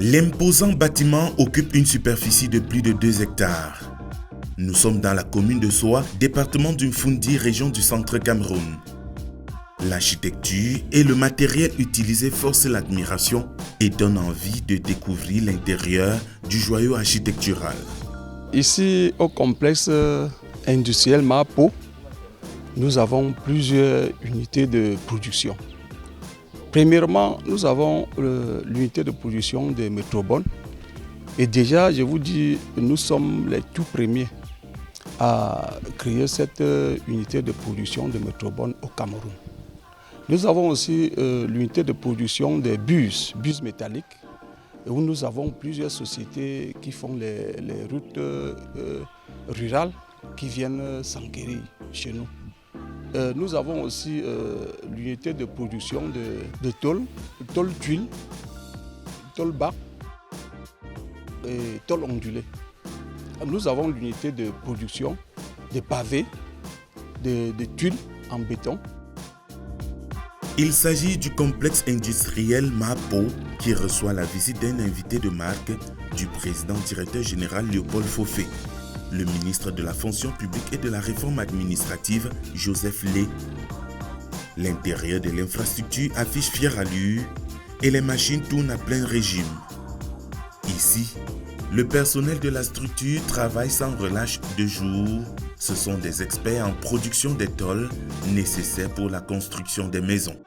L'imposant bâtiment occupe une superficie de plus de 2 hectares. Nous sommes dans la commune de Soa, département du Mfundi, région du centre Cameroun. L'architecture et le matériel utilisé forcent l'admiration et donnent envie de découvrir l'intérieur du joyau architectural. Ici, au complexe industriel Mapo, nous avons plusieurs unités de production. Premièrement, nous avons l'unité de production de Métrobone. Et déjà, je vous dis, nous sommes les tout premiers à créer cette unité de production de Métrobone au Cameroun. Nous avons aussi l'unité de production des bus métalliques, où nous avons plusieurs sociétés qui font les routes rurales qui viennent s'enquérir chez nous. Nous avons aussi l'unité de production de tôle tuile, tôle bac et tôle ondulée. Nous avons l'unité de production de pavés, de tuiles en béton. Il s'agit du complexe industriel Mapo qui reçoit la visite d'un invité de marque du président directeur général Léopold Fofé, le ministre de la fonction publique et de la réforme administrative Joseph Lé. L'intérieur de l'infrastructure affiche fière allure et les machines tournent à plein régime. Ici, le personnel de la structure travaille sans relâche de jour. Ce sont des experts en production des tôles nécessaires pour la construction des maisons.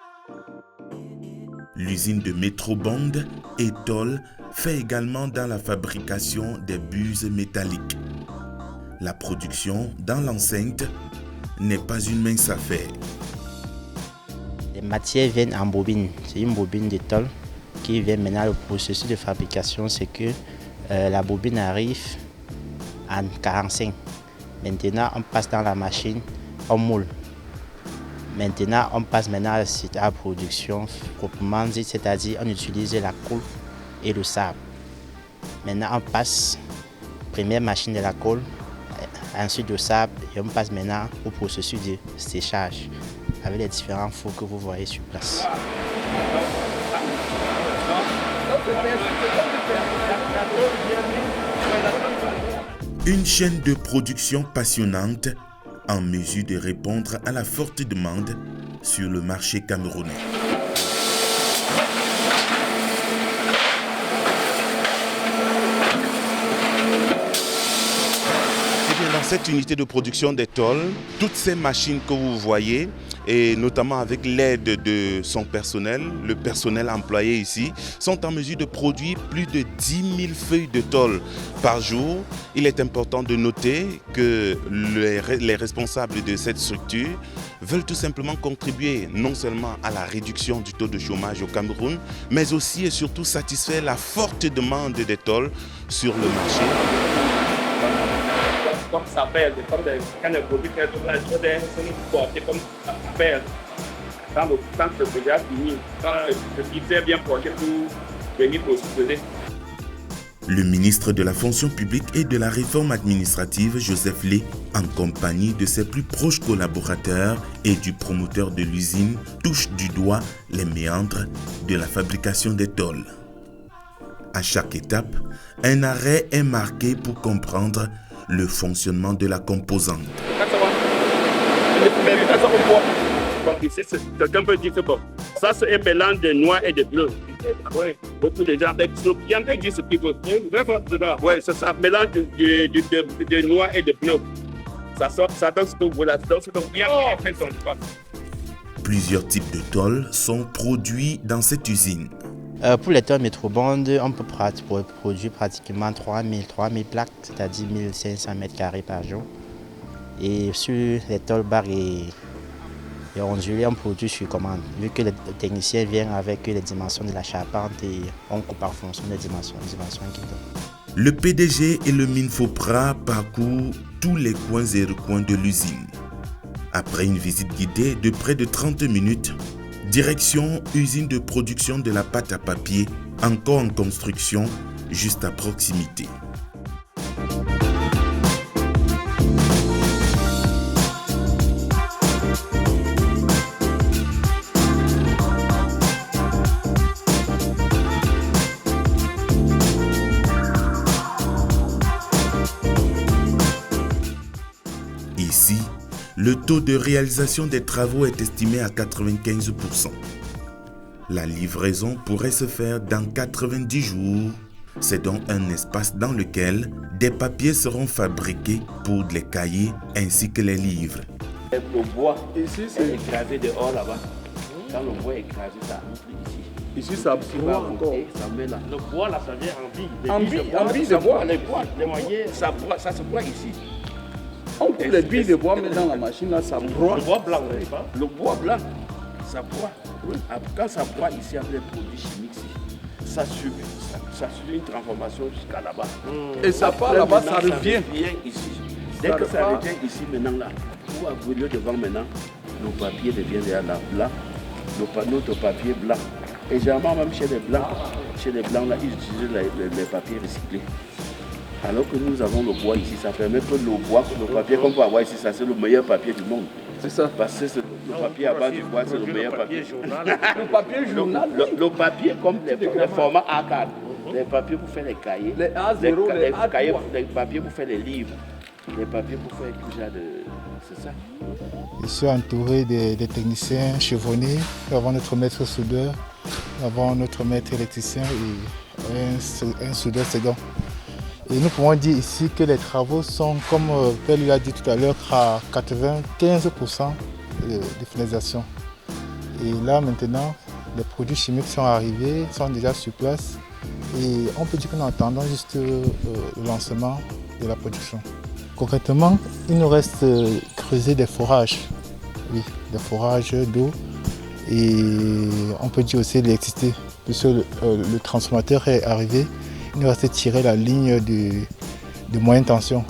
L'usine de Métrobone et tôles fait également dans la fabrication des buses métalliques. La production dans l'enceinte n'est pas une mince affaire. Les matières viennent en bobine. C'est une bobine de tôle qui vient maintenant. Le processus de fabrication, c'est que la bobine arrive en 45. Maintenant, on passe dans la machine, on moule. Maintenant, on passe à la production proprement dit, c'est-à-dire on utilise la colle et le sable. Maintenant, on passe première machine de la colle, ensuite le sable, et on passe maintenant au processus de séchage avec les différents fours que vous voyez sur place. Une chaîne de production passionnante en mesure de répondre à la forte demande sur le marché camerounais. Dans cette unité de production des tôles, toutes ces machines que vous voyez, et notamment avec l'aide de son personnel, le personnel employé ici, sont en mesure de produire plus de 10 000 feuilles de tôle par jour. Il est important de noter que les responsables de cette structure veulent tout simplement contribuer non seulement à la réduction du taux de chômage au Cameroun, mais aussi et surtout satisfaire la forte demande des tôles sur le marché. Comme ça pèse, quand le produit est comme ça pèse. Quand le déjà fini, quand le titre est bien porté pour venir postuler. Le ministre de la fonction publique et de la réforme administrative, Joseph Lé, en compagnie de ses plus proches collaborateurs et du promoteur de l'usine, touche du doigt les méandres de la fabrication des tôles. À chaque étape, un arrêt est marqué pour comprendre le fonctionnement de la composante. Quelqu'un peut dire que bon, ça c'est un mélange de noir et de bleu. Oui, beaucoup de gens disent ce qu'ils veulent. Oui, c'est ça, mélange de noir et de bleu. Ça donne ce que vous voulez. Plusieurs types de tôles sont produits dans cette usine. Pour les tôles Métrobone, on peut produire pratiquement 3000 plaques, c'est-à-dire 1500 m² par jour. Et sur les tôles bac et ondulées, on produit sur commande. Vu que le technicien vient avec les dimensions de la charpente et on coupe en fonction des dimensions qu'il donne. Le PDG et le Minfopra parcourent tous les coins et recoins de l'usine. Après une visite guidée de près de 30 minutes, direction usine de production de la pâte à papier, encore en construction, juste à proximité. Le taux de réalisation des travaux est estimé à 95%. La livraison pourrait se faire dans 90 jours. C'est donc un espace dans lequel des papiers seront fabriqués pour les cahiers ainsi que les livres. Le bois ici, c'est écrasé dehors là-bas. Quand le bois est écrasé, ça rentre ici. Ici, ça broie encore. Ça met là. Le bois là, ça vient en billes de bois. Les moyens, ça se broie ici. On coupe les billes de bois, mais dans la machine, là, ça broie. Le bois blanc, le bois blanc, ça broie. Oui. Quand ça broie ici avec les produits chimiques, ça subit une transformation jusqu'à là-bas. Et ça part là-bas, ça revient ici. Dès que ça revient ici, maintenant là, pour brûler devant maintenant, nos papiers deviennent déjà là, blanc. Notre papier blanc. Et généralement, même chez les blancs là, ils utilisent les papiers recyclés. Alors que nous avons le bois ici, ça permet que le papier qu'on peut avoir ici, ça c'est le meilleur papier du monde. C'est ça. Parce que le papier à base du bois, c'est le meilleur papier. Le papier journal. Le papier comme les formats A4. Les papiers pour faire les cahiers. Les A0, les A3. Les papiers pour faire les livres. Les papiers pour faire tout ça de... C'est ça. Je suis entouré des techniciens chevronnés. Nous avons notre maître soudeur, nous avons notre maître électricien et un soudeur second. Et nous pouvons dire ici que les travaux sont, comme Pelle l'a dit tout à l'heure, à 95% de finalisation. Et là maintenant, les produits chimiques sont arrivés, sont déjà sur place. Et on peut dire qu'on attend juste le lancement de la production. Concrètement, il nous reste creuser des forages, oui, des forages d'eau. Et on peut dire aussi l'électricité, puisque le transformateur est arrivé. Il nous reste tirer la ligne de moyenne tension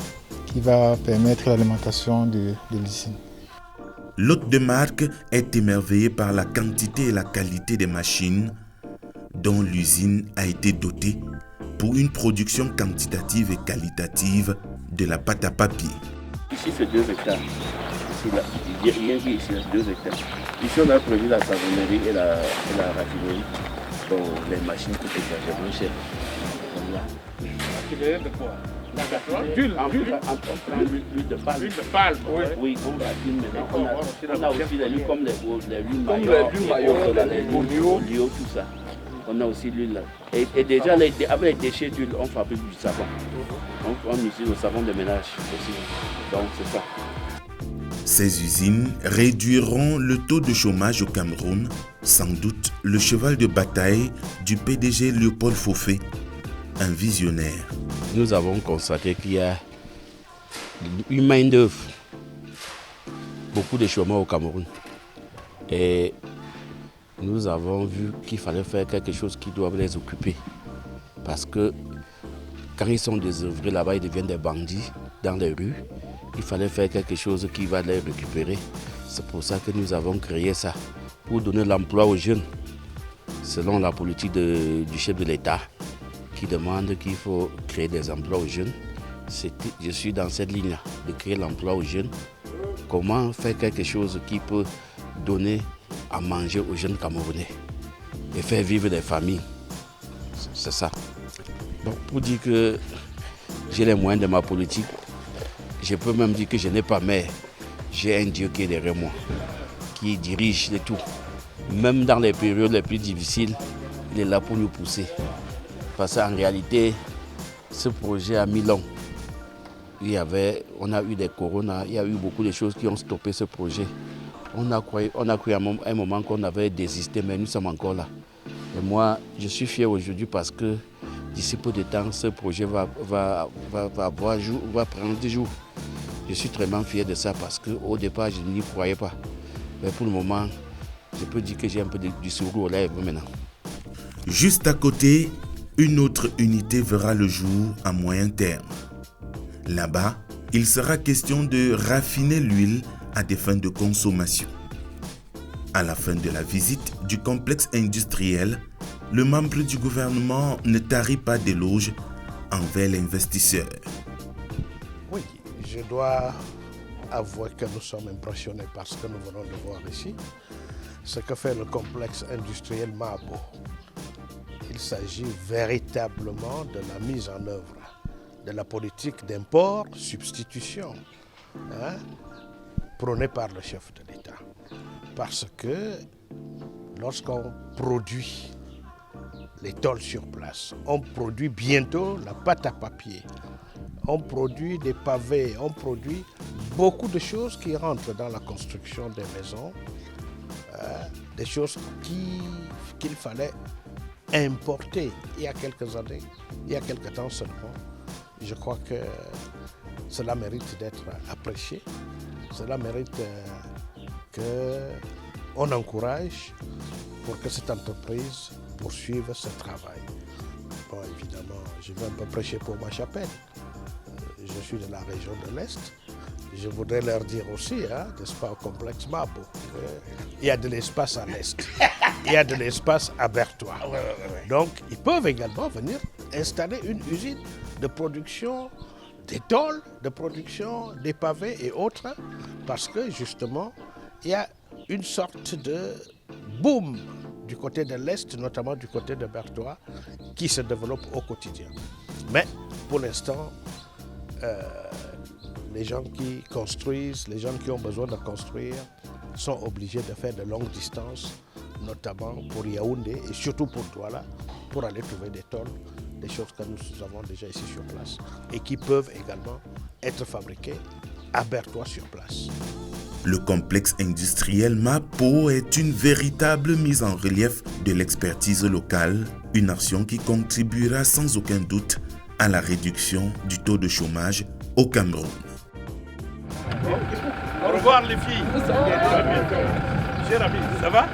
qui va permettre l'alimentation de l'usine. L'hôte de marque est émerveillé par la quantité et la qualité des machines dont l'usine a été dotée pour une production quantitative et qualitative de la pâte à papier. Ici, c'est 2 hectares. Ici, là, il y a rien qui ici, c'est 2 hectares. Ici, on a prévu la savonnerie et la raffinerie. Donc, les machines coûtent exagérément cher. Raffinerie de quoi? L'huile de palme. L'huile de palme, oui. Oui, on raffine maintenant. On a aussi les huiles comme les huiles maillot, les olio, tout ça. On a aussi l'huile là. Et déjà, avec les déchets d'huile, on fabrique du savon. On utilise le savon de ménage aussi. Donc, c'est ça. Ces usines réduiront le taux de chômage au Cameroun, sans doute le cheval de bataille du PDG Léopold Fofé, un visionnaire. Nous avons constaté qu'il y a une main-d'œuvre, beaucoup de chômeurs au Cameroun. Et nous avons vu qu'il fallait faire quelque chose qui doit les occuper. Parce que quand ils sont désœuvrés là-bas, ils deviennent des bandits dans les rues. Il fallait faire quelque chose qui va les récupérer. C'est pour ça que nous avons créé ça, pour donner l'emploi aux jeunes, selon la politique du chef de l'État, qui demande qu'il faut créer des emplois aux jeunes. Je suis dans cette ligne-là, de créer l'emploi aux jeunes. Comment faire quelque chose qui peut donner à manger aux jeunes Camerounais et faire vivre des familles. C'est ça. Donc pour dire que j'ai les moyens de ma politique, je peux même dire que je n'ai pas mère. J'ai un Dieu qui est derrière moi, qui dirige le tout. Même dans les périodes les plus difficiles, il est là pour nous pousser. Parce qu'en réalité, ce projet a mis long. On a eu des coronas, il y a eu beaucoup de choses qui ont stoppé ce projet. On a cru à un moment qu'on avait désisté, mais nous sommes encore là. Et moi, je suis fier aujourd'hui parce que d'ici peu de temps, ce projet va prendre des jours. Je suis très fier de ça parce qu'au départ, je n'y croyais pas. Mais pour le moment, je peux dire que j'ai un peu du sourire aux lèvres maintenant. Juste à côté, une autre unité verra le jour à moyen terme. Là-bas, il sera question de raffiner l'huile à des fins de consommation. À la fin de la visite du complexe industriel, le membre du gouvernement ne tarit pas d'éloges envers l'investisseur. Oui, je dois avouer que nous sommes impressionnés par ce que nous venons de voir ici. Ce que fait le complexe industriel Mabo. Il s'agit véritablement de la mise en œuvre de la politique d'import-substitution. prônée par le chef de l'État. Parce que lorsqu'on produit les tôles sur place, on produit bientôt la pâte à papier, on produit des pavés, on produit beaucoup de choses qui rentrent dans la construction des maisons, des choses qu'il fallait importer il y a quelques années, il y a quelques temps seulement. Je crois que cela mérite d'être apprécié, cela mérite qu'on encourage pour que cette entreprise poursuive ce travail. Bon, évidemment, je vais un peu prêcher pour ma chapelle. Je suis de la région de l'Est. Je voudrais leur dire aussi, n'est-ce pas, au complexe Mabo, qu'il y a de l'espace à l'Est. Il y a de l'espace à Bertois. Donc, ils peuvent également venir installer une usine de production des tôles, de production des pavés et autres, parce que justement, il y a une sorte de boom du côté de l'Est, notamment du côté de Bertois, qui se développe au quotidien. Mais pour l'instant, les gens qui construisent, les gens qui ont besoin de construire, sont obligés de faire de longues distances, notamment pour Yaoundé et surtout pour Douala, pour aller trouver des tôles, des choses que nous avons déjà ici sur place et qui peuvent également être fabriquées à Bertois sur place. Le complexe industriel Mapo est une véritable mise en relief de l'expertise locale, une action qui contribuera sans aucun doute à la réduction du taux de chômage au Cameroun. Au revoir les filles. Cher ami, ça va?